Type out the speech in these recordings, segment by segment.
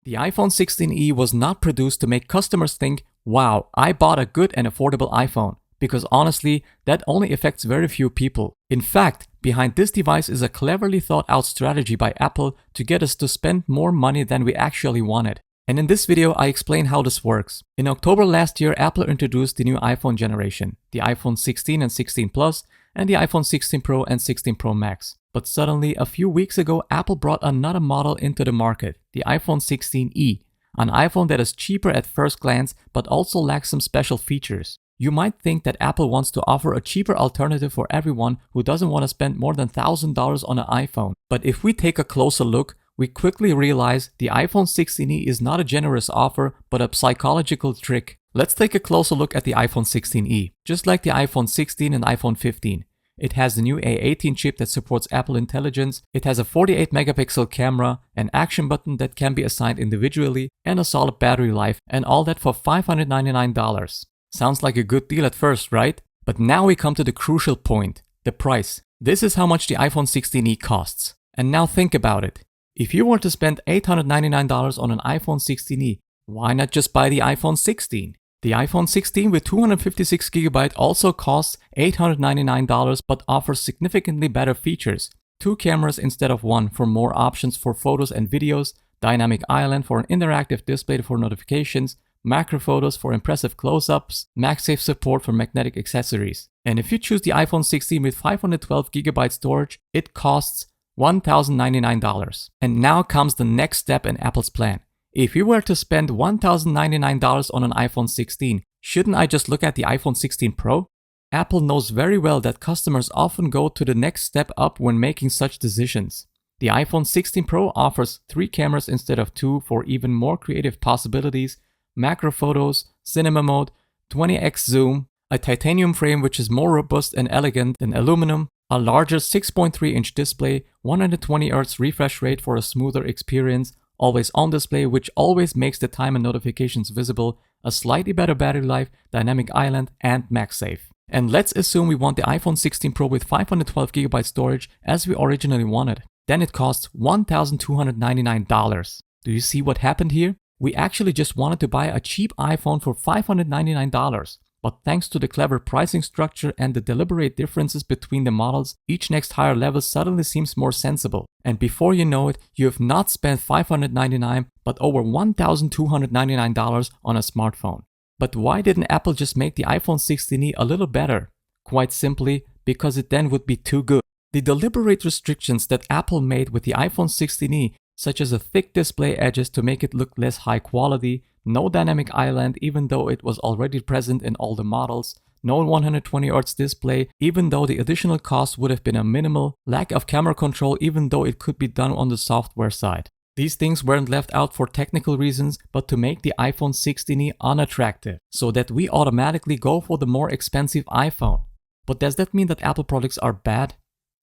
The iPhone 16e was not produced to make customers think, wow, I bought a good and affordable iPhone, because honestly, that only affects very few people. In fact, behind this device is a cleverly thought out strategy by Apple to get us to spend more money than we actually wanted. And in this video, I explain how this works. In October last year, Apple introduced the new iPhone generation, the iPhone 16 and 16 Plus, and the iPhone 16 Pro and 16 Pro Max. But suddenly, a few weeks ago, Apple brought another model into the market, the iPhone 16e, an iPhone that is cheaper at first glance but also lacks some special features. You might think that Apple wants to offer a cheaper alternative for everyone who doesn't want to spend more than $1,000 on an iPhone. But if we take a closer look, we quickly realize the iPhone 16e is not a generous offer but a psychological trick. Let's take a closer look at the iPhone 16e. Just like the iPhone 16 and iPhone 15, it has the new A18 chip that supports Apple Intelligence, it has a 48 megapixel camera, an action button that can be assigned individually, and a solid battery life, and all that for $599. Sounds like a good deal at first, right? But now we come to the crucial point, the price. This is how much the iPhone 16e costs. And now think about it. If you were to spend $899 on an iPhone 16e, why not just buy the iPhone 16? The iPhone 16 with 256GB also costs $899 but offers significantly better features. 2 cameras instead of 1 for more options for photos and videos, dynamic island for an interactive display for notifications, macro photos for impressive close-ups, MagSafe support for magnetic accessories. And if you choose the iPhone 16 with 512GB storage, it costs $1,099. And now comes the next step in Apple's plan. If you were to spend $1,099 on an iPhone 16, shouldn't I just look at the iPhone 16 Pro? Apple knows very well that customers often go to the next step up when making such decisions. The iPhone 16 Pro offers 3 cameras instead of 2 for even more creative possibilities, macro photos, cinema mode, 20x zoom, a titanium frame which is more robust and elegant than aluminum, a larger 6.3-inch display, 120Hz refresh rate for a smoother experience, always on display which always makes the time and notifications visible, a slightly better battery life, dynamic island, and MagSafe. And let's assume we want the iPhone 16 Pro with 512GB storage as we originally wanted. Then it costs $1,299. Do you see what happened here? We actually just wanted to buy a cheap iPhone for $599. But thanks to the clever pricing structure and the deliberate differences between the models, each next higher level suddenly seems more sensible. And before you know it, you have not spent $599 but over $1,299 on a smartphone. But why didn't Apple just make the iPhone 16e a little better? Quite simply, because it then would be too good. The deliberate restrictions that Apple made with the iPhone 16e, such as a thick display edges to make it look less high quality, no dynamic island even though it was already present in all the models, no 120Hz display even though the additional cost would have been a minimal, lack of camera control even though it could be done on the software side. These things weren't left out for technical reasons but to make the iPhone 16e unattractive, so that we automatically go for the more expensive iPhone. But does that mean that Apple products are bad?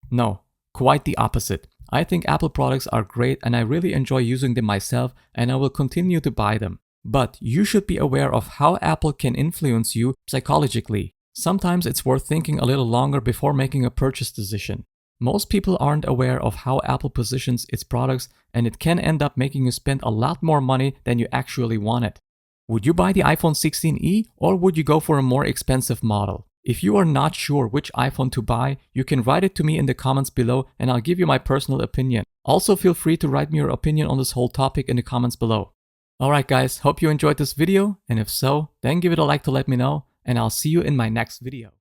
No, quite the opposite. I think Apple products are great and I really enjoy using them myself and I will continue to buy them. But you should be aware of how Apple can influence you psychologically. Sometimes it's worth thinking a little longer before making a purchase decision. Most people aren't aware of how Apple positions its products and it can end up making you spend a lot more money than you actually wanted. Would you buy the iPhone 16e or would you go for a more expensive model? If you are not sure which iPhone to buy, you can write it to me in the comments below and I'll give you my personal opinion. Also feel free to write me your opinion on this whole topic in the comments below. Alright guys, hope you enjoyed this video, and if so, then give it a like to let me know, and I'll see you in my next video.